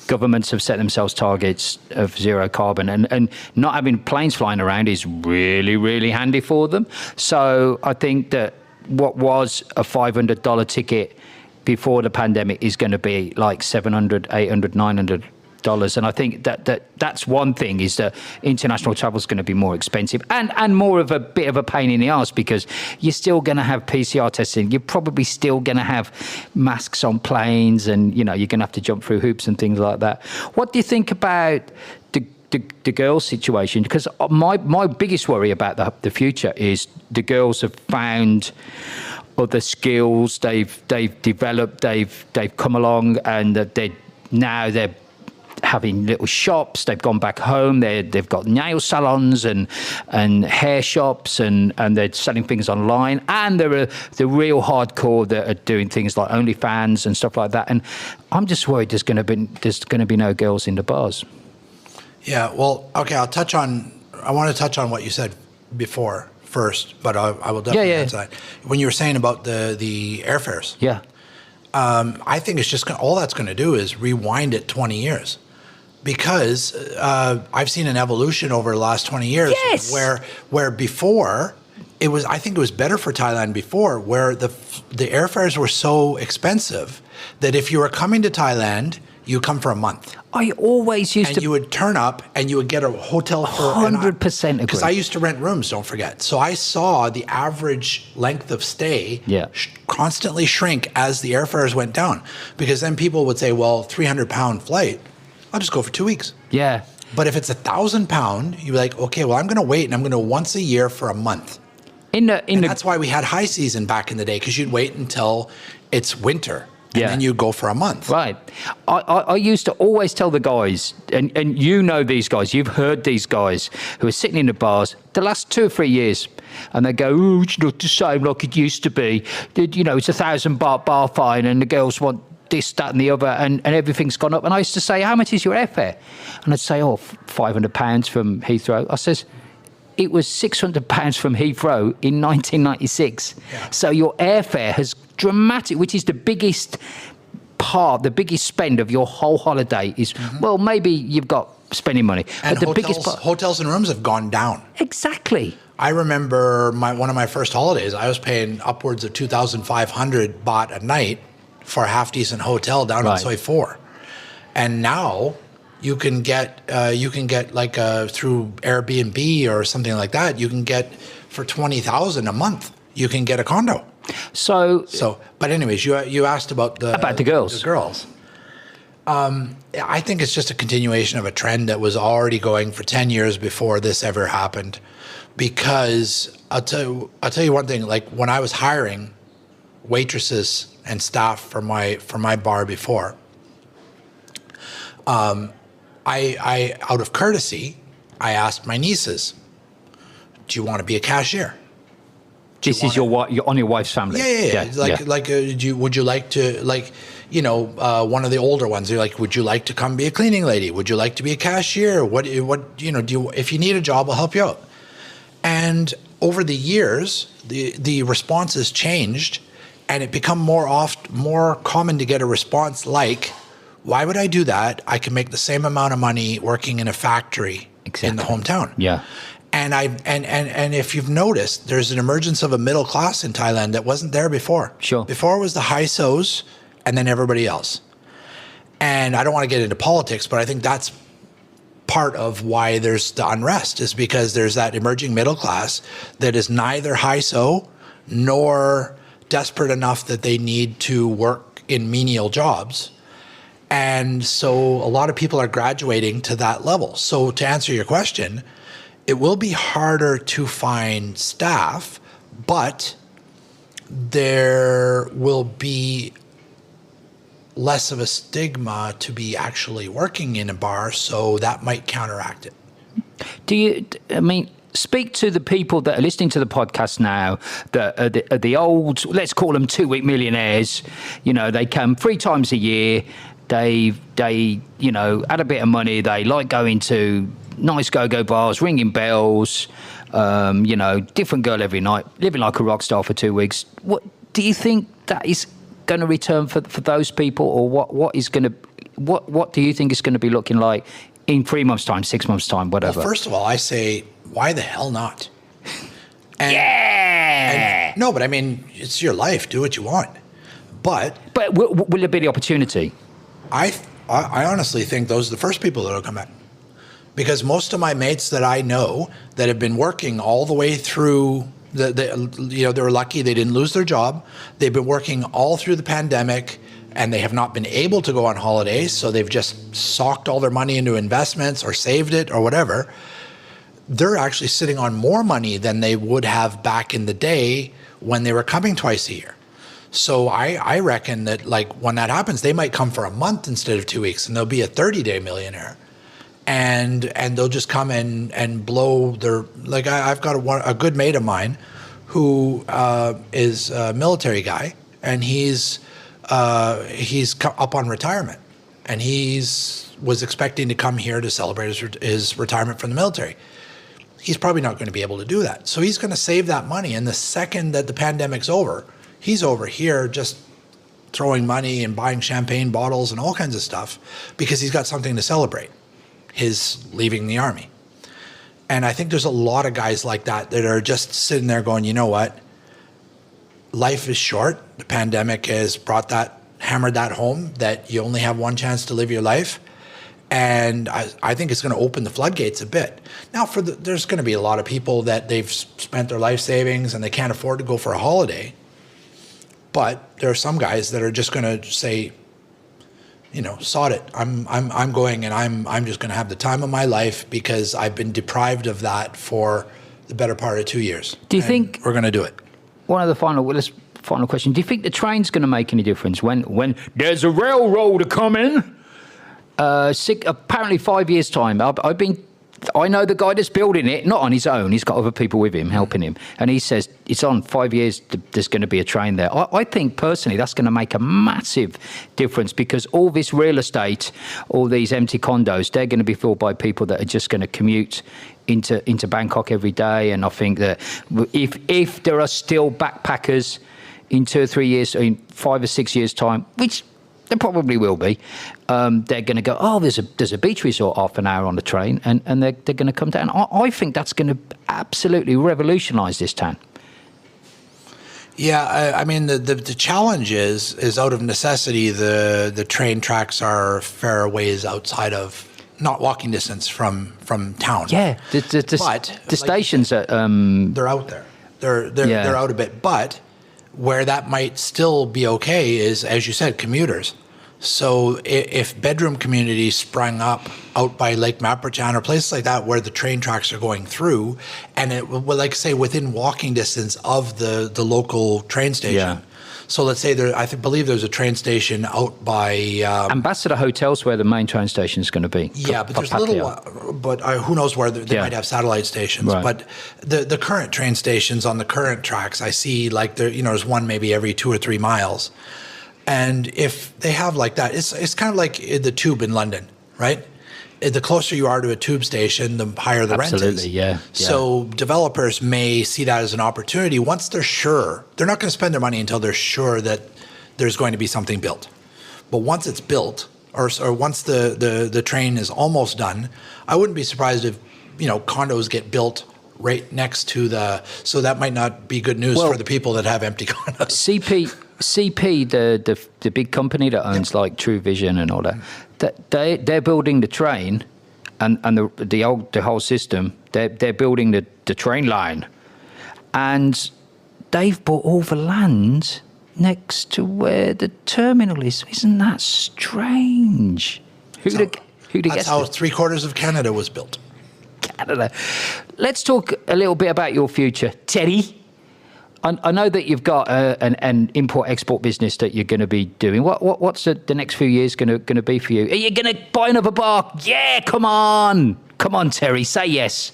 Governments have set themselves targets of zero carbon, and not having planes flying around is really, really handy for them. So I think that what was a $500 ticket before the pandemic is going to be like $700, $800, $900. And I think that's one thing, is that international travel is going to be more expensive and more of a bit of a pain in the arse, because you're still going to have PCR testing. You're probably still going to have masks on planes, and you're going to have to jump through hoops and things like that. What do you think about the girls' situation? Because my biggest worry about the future is the girls have found other skills, they've developed, they've come along, and they're having little shops. They've gone back home. They've got nail salons and hair shops, and they're selling things online. And there are the real hardcore that are doing things like OnlyFans and stuff like that. And I'm just worried there's going to be no girls in the bars. Yeah. Well, okay. I want to touch on what you said before first, but I will definitely answer that. When you were saying about the airfares. Yeah. I think it's just all that's going to do is rewind it 20 years. Because I've seen an evolution over the last 20 years, where before I think it was better for Thailand before, where the airfares were so expensive that if you were coming to Thailand, you come for a month. I always used to. And you would turn up and you would get a hotel for 100% agree. Because I used to rent rooms, don't forget. So I saw the average length of stay constantly shrink as the airfares went down. Because then people would say, well, £300 flight, I'll just go for 2 weeks. Yeah. But if it's £1,000, you're like, okay, well, I'm going to wait, and I'm going to once a year for a month. That's why we had high season back in the day, because you'd wait until it's winter. And then you go for a month. Right. I used to always tell the guys, and these guys, you've heard these guys who are sitting in the bars the last 2 or 3 years, and they go, oh, it's not the same like it used to be. It's $1,000 bar fine, and the girls want this, that, and the other, and everything's gone up. And I used to say, how much is your airfare? And I'd say, £500 from Heathrow. I says, it was £600 from Heathrow in 1996. Yeah. So your airfare has dramatic, which is the biggest spend of your whole holiday is, well, maybe you've got spending money. And but the hotels and rooms have gone down. Exactly. I remember one of my first holidays, I was paying upwards of 2,500 baht a night for a half-decent hotel down in Soi 4. And now you can get like through Airbnb or something like that, you can get for 20,000 a month, you can get a condo. So but anyways, you asked about the girls. I think it's just a continuation of a trend that was already going for 10 years before this ever happened. Because I'll tell you one thing, like when I was hiring waitresses and staff for my bar before, I out of courtesy, I asked my nieces, do you want to be a cashier? This is you're on your wife's family. Yeah. Would you like to, like, you know, one of the older ones, they're like, would you like to come be a cleaning lady? Would you like to be a cashier? What, you know, if you need a job, I'll help you out. And over the years, the responses changed, and it become more common to get a response like, why would I do that? I can make the same amount of money working in a factory in the hometown. Yeah. And and if you've noticed, there's an emergence of a middle class in Thailand that wasn't there before. Sure. Before it was the high sos and then everybody else. And I don't want to get into politics, but I think that's part of why there's the unrest, is because there's that emerging middle class that is neither high so nor desperate enough that they need to work in menial jobs. And so a lot of people are graduating to that level. So to answer your question, it will be harder to find staff, but there will be less of a stigma to be actually working in a bar, so that might counteract it. Speak to the people that are listening to the podcast now, that are the old, let's call them 2-week millionaires. You know, they come 3 times a year. They you know, had a bit of money. They like going to nice go-go bars, ringing bells, you know, different girl every night, living like a rock star for 2 weeks. What do you think that is going to return for those people, or what do you think is going to be looking like in 3 months' time, 6 months' time, whatever? Well, first of all, I say, why the hell not? No, but I mean, it's your life. Do what you want. But will there be the opportunity? I honestly think those are the first people that will come back. Because most of my mates that I know that have been working all the way through, you know, they were lucky they didn't lose their job. They've been working all through the pandemic, and they have not been able to go on holidays, so they've just socked all their money into investments or saved it or whatever. They're actually sitting on more money than they would have back in the day when they were coming twice a year. So I reckon that, like, when that happens, they might come for a month instead of 2 weeks, and they'll be a 30-day millionaire. And they'll just come and blow their, like, I've got a good mate of mine who is a military guy, and he's up on retirement, and was expecting to come here to celebrate his retirement from the military. He's probably not going to be able to do that. So he's going to save that money, and the second that the pandemic's over, he's over here just throwing money and buying champagne bottles and all kinds of stuff because he's got something to celebrate, his leaving the army. And I think there's a lot of guys like that are just sitting there going, you know what? Life is short. The pandemic has hammered that home, that you only have one chance to live your life. And I think it's going to open the floodgates a bit. Now, there's going to be a lot of people that they've spent their life savings and they can't afford to go for a holiday. But there are some guys that are just going to say, you know, sod it. I'm going, and I'm just going to have the time of my life because I've been deprived of that for the better part of 2 years. Do you think we're going to do it? One of the final question: do you think the train's going to make any difference when there's a railroad coming? Apparently 5 years' time. I know the guy that's building it, not on his own. He's got other people with him, helping him. And he says it's on 5 years, there's going to be a train there. I think personally that's going to make a massive difference, because all this real estate, all these empty condos, they're going to be filled by people that are just going to commute into Bangkok every day. And I think that if there are still backpackers in 2 or 3 years, in 5 or 6 years' time, which there probably will be, they're going to go, oh, there's a beach resort half an hour on the train, and they're going to come down. I think that's going to absolutely revolutionise this town. Yeah, I mean, the challenge is out of necessity, the train tracks are fair ways outside of, not walking distance from town. Yeah, the stations are... they're out there. They're out a bit. But where that might still be okay is, as you said, commuters. So if bedroom communities sprung up out by Lake Maprichan or places like that where the train tracks are going through, and it will, like say, within walking distance of the local train station. Yeah. So let's say believe there's a train station out by Ambassador Hotel's where the main train station is going to be. Yeah, but there's who knows where they might have satellite stations. Right. But the current train stations on the current tracks, I see like there's one maybe every 2 or 3 miles. And if they have like that, it's kind of like the tube in London, right? The closer you are to a tube station, the higher the rent is. Absolutely, yeah. So developers may see that as an opportunity. Once they're sure, they're not going to spend their money until they're sure that there's going to be something built. But once it's built, or once the train is almost done, I wouldn't be surprised if condos get built right next to so that might not be good news for the people that have empty condos. CP, the big company that owns like True Vision and all that, they're building the train and the whole system. They're building the train line, and they've bought all the land next to where the terminal is. Isn't that strange? Who'd have That's guessed how it? 3/4 of Canada was built. Canada. Let's talk a little bit about your future, Teddy. I know that you've got an import-export business that you're going to be doing. What's the next few years going to be for you? Are you going to buy another bar? Yeah, come on, Terry, say yes.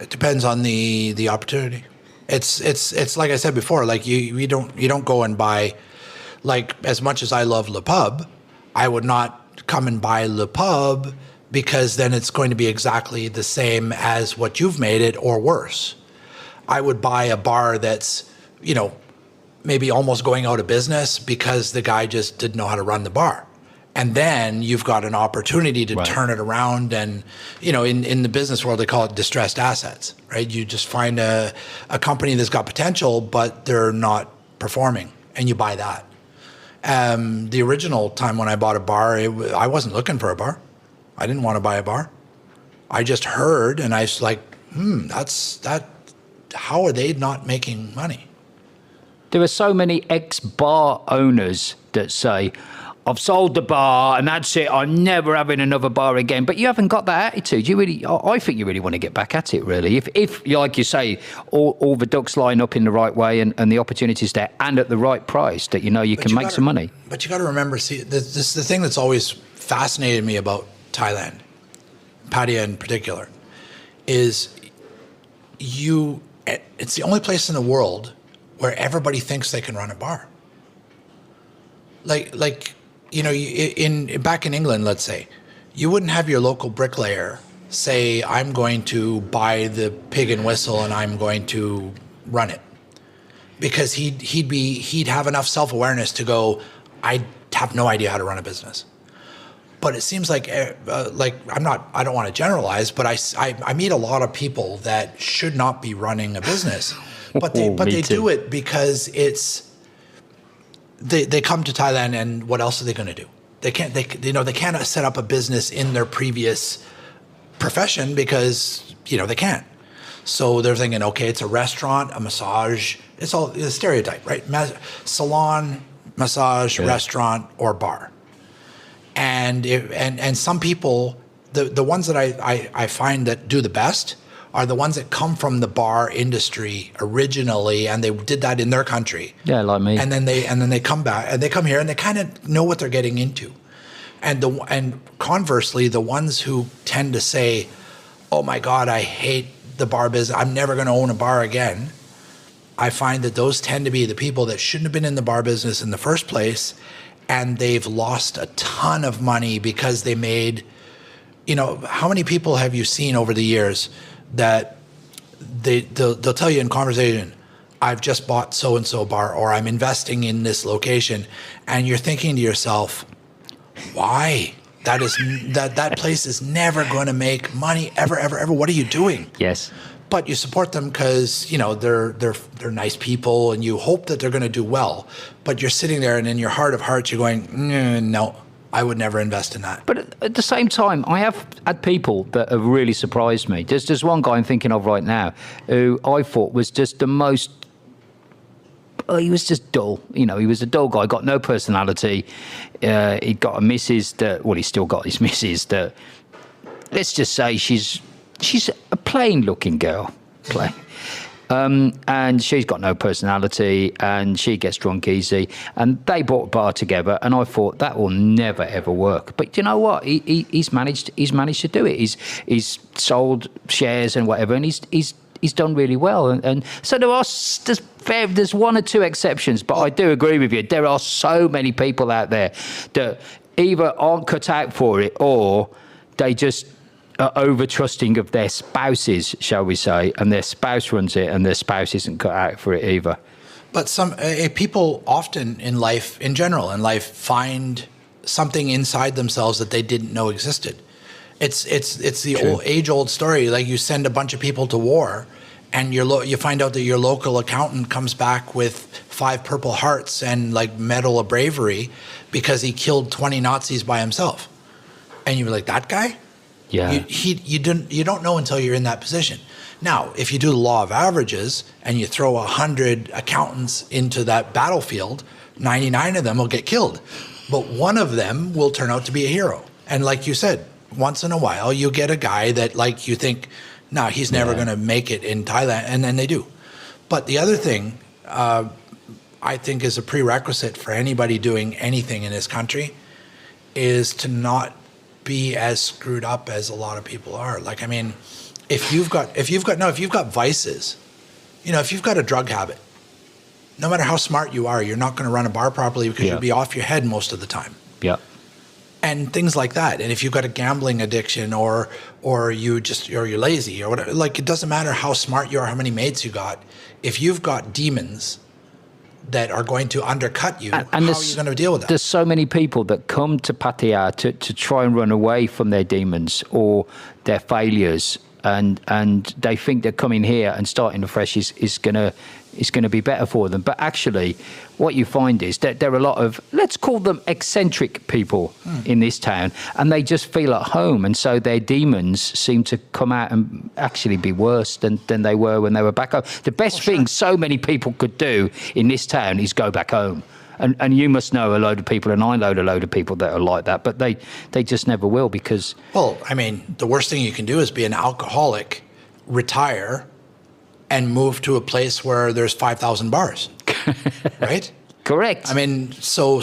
It depends on the opportunity. It's like I said before. Like you don't go and buy, like, as much as I love Le Pub, I would not come and buy Le Pub because then it's going to be exactly the same as what you've made it or worse. I would buy a bar that's maybe almost going out of business because the guy just didn't know how to run the bar. And then you've got an opportunity to turn it around. And, in the business world, they call it distressed assets, right? You just find a company that's got potential, but they're not performing, and you buy that. The original time when I bought a bar, I wasn't looking for a bar. I didn't want to buy a bar. I just heard, and I was like, how are they not making money? There are so many ex-bar owners that say, I've sold the bar and that's it, I'm never having another bar again. But you haven't got that attitude. I think you really want to get back at it, really. If like you say, all the ducks line up in the right way and the opportunities there and at the right price, that you can make some money. But you got to remember, this is the thing that's always fascinated me about Thailand, Pattaya in particular, is it's the only place in the world where everybody thinks they can run a bar. Like back in England, let's say, you wouldn't have your local bricklayer say, I'm going to buy the Pig and Whistle and I'm going to run it. Because he'd have enough self-awareness to go, I have no idea how to run a business. But it seems like I don't want to generalize, but I meet a lot of people that should not be running a business, but they do it because they come to Thailand, and what else are they going to do? They can't set up a business in their previous profession because they can't. So they're thinking, okay, it's a restaurant, a massage. It's all a stereotype, right? Salon, massage, restaurant, or bar. And some people, the ones that I find that do the best are the ones that come from the bar industry originally, and they did that in their country. Yeah, like me. And then they come back, and they come here, and they kind of know what they're getting into. And conversely, the ones who tend to say, "Oh my God, I hate the bar business. I'm never going to own a bar again." I find that those tend to be the people that shouldn't have been in the bar business in the first place. And they've lost a ton of money because they made, how many people have you seen over the years that they'll tell you in conversation, I've just bought so-and-so bar, or I'm investing in this location. And you're thinking to yourself, why? That place is never going to make money ever, ever, ever. What are you doing? Yes. But you support them because they're nice people, and you hope that they're going to do well. But you're sitting there, and in your heart of hearts, you're going, no, I would never invest in that. But at the same time, I have had people that have really surprised me. There's one guy I'm thinking of right now who I thought was just the most he was just dull. You know, he was a dull guy, got no personality. He got a missus that, well, he's still got his missus that, let's just say she's a plain-looking girl. And she's got no personality, and she gets drunk easy. And they bought a bar together, and I thought that will never ever work. But you know what? He's managed to do it. He's sold shares and whatever, and he's done really well. And so there's one or two exceptions, but I do agree with you. There are so many people out there that either aren't cut out for it, or they just are over trusting of their spouses, shall we say, and their spouse runs it, and their spouse isn't cut out for it either. But some people often in life, in general, find something inside themselves that they didn't know existed. It's the age-old story. Like, you send a bunch of people to war, and you find out that your local accountant comes back with 5 Purple Hearts and like Medal of Bravery because he killed 20 Nazis by himself, and you were like, that guy. Yeah. You don't know until you're in that position. Now, if you do the law of averages and you throw 100 accountants into that battlefield, 99 of them will get killed, but one of them will turn out to be a hero. And like you said, once in a while you get a guy that, like, you think, no, he's never going to make it in Thailand, and then they do. But the other thing I think is a prerequisite for anybody doing anything in this country is to not be as screwed up as a lot of people are. Like, I mean, if you've got vices, if you've got a drug habit, no matter how smart you are, you're not going to run a bar properly because you'll be off your head most of the time. Yeah. And things like that. And if you've got a gambling addiction, or you're lazy or whatever, like, it doesn't matter how smart you are, how many mates you got. If you've got demons that are going to undercut you, how are you going to deal with that? There's so many people that come to Pattaya to try and run away from their demons or their failures, and they think that coming here and starting afresh is going to be better for them. But actually, what you find is that there are a lot of, let's call them eccentric people in this town, and they just feel at home, and so their demons seem to come out and actually be worse than they were when they were back home. The best thing so many people could do in this town is go back home. And you must know a load of people, and I know a load of people that are like that, but they just never will because... Well, I mean, the worst thing you can do is be an alcoholic, retire, and move to a place where there's 5,000 bars, right? Correct. I mean, so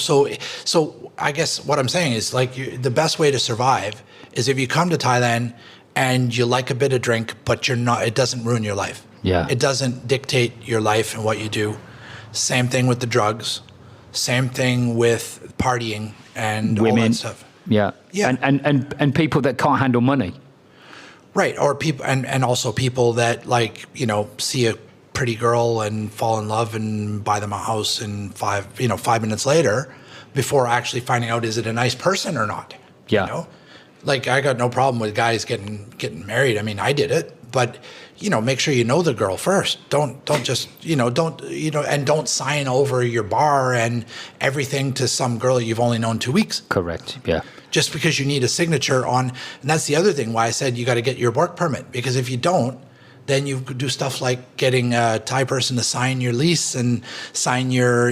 I guess what I'm saying is, like, the best way to survive is if you come to Thailand and you like a bit of drink, but it doesn't ruin your life. Yeah. It doesn't dictate your life and what you do. Same thing with the drugs. Same thing with partying and women, all that stuff. Yeah. Yeah. And people that can't handle money. Right. Or people, and also people that, like, see a pretty girl and fall in love and buy them a house, and 5 minutes later, before actually finding out, is it a nice person or not? Yeah. Like, I got no problem with guys getting married. I mean, I did it, but make sure you know the girl first. Don't just, and don't sign over your bar and everything to some girl you've only known 2 weeks. Correct. Yeah. Just because you need a signature on, and that's the other thing why I said you got to get your work permit, because if you don't, then you could do stuff like getting a Thai person to sign your lease and sign your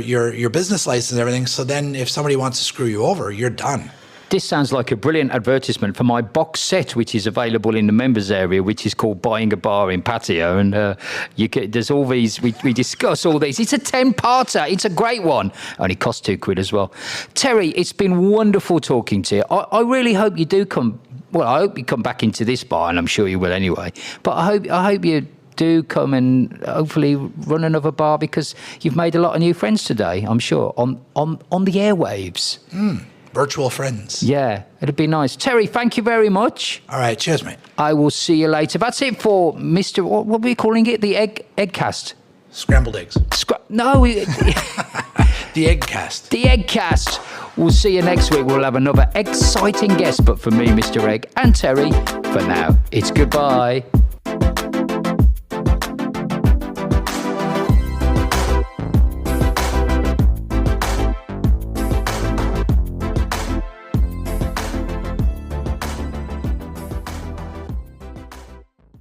business license and everything. So then if somebody wants to screw you over, you're done. This sounds like a brilliant advertisement for my box set, which is available in the members area, which is called Buying a Bar in Pattaya. And there's all these, we discuss all these. It's a 10-parter. It's a great one. Only costs £2 as well. Terry, it's been wonderful talking to you. I really hope you do come. Well, I hope you come back into this bar, and I'm sure you will anyway. But I hope you do come and hopefully run another bar, because you've made a lot of new friends today, I'm sure, on the airwaves. Virtual friends. Yeah, it'd be nice. Terry, thank you very much. All right, cheers, mate. I will see you later. That's it for Mr. What were we calling it? The Eggcast? Scrambled eggs. No. The Eggcast. The Eggcast. We'll see you next week. We'll have another exciting guest. But for me, Mr. Egg, and Terry, for now, it's goodbye.